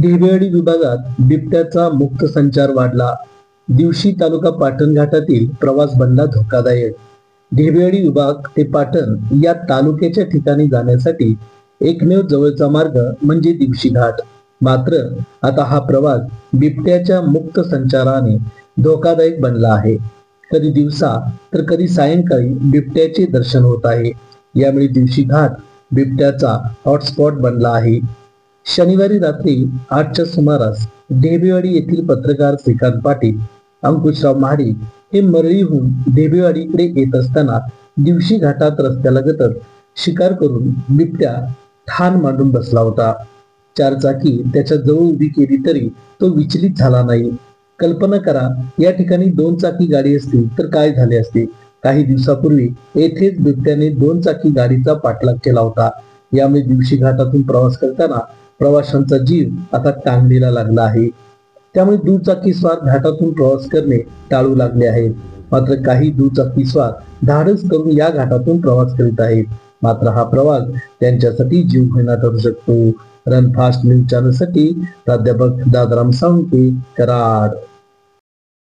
ढेबेवाडी विभागात बिबट्याचा मुक्त संचार वाढला. दिवशी तालुका पाटण घाटातील प्रवास बनला धोकादायक. ढेबेवाडी विभाग ते पाटण या तालुक्याच्या ठिकाणी जाण्यासाठी एकमेव जवळचा मार्ग म्हणजे दिवशी घाट. मात्र आता हा प्रवास बिबट्याच्या मुक्त संचाराने धोकादायक बनला आहे. कधी दिवसा तर कधी सायंकाळी बिबट्याचे दर्शन होत आहे. यामुळे दिवशी घाट बिबट्याचा हॉटस्पॉट बनला आहे. शनिवारी रात्री 8च्या सुमारास ढेबेवाडी येथील पत्रकार श्रीकांत पाटील, अंकुशराव महाडिक हे मरळीहून ढेबेवाडीकडे येत असताना दिवशी घाटात रस्त्यालगतच शिकार करून बिबट्या ठाण मांडून बसला होता. चारचाकी त्याच्या जवळ उभी केली तरी तो विचलित झाला नाही. कल्पना करा, या ठिकाणी 2 चाकी गाडी असती तर काय झाले असते. काही दिवसापूर्वी येथेच बिबट्याने 2 चाकी गाडीचा पाठलाग केला होता. यामुळे दिवशी घाटातून प्रवास करताना प्रवाशांचा जीव आता टांगणीला लागला आहे. त्यामुळे दुचाकीस्वार घाटातून प्रवास करणे टाळू लागले आहेत. मात्र काही दुचाकीस्वार धाडस करून या घाटातून प्रवास करीत आहेत. मात्र हा प्रवास त्यांच्यासाठी जीवघेणा ठरू शकतो. रन फास्ट न्यूज चॅनलसाठी प्राध्यापक दादाराम साळुंखे, कराड.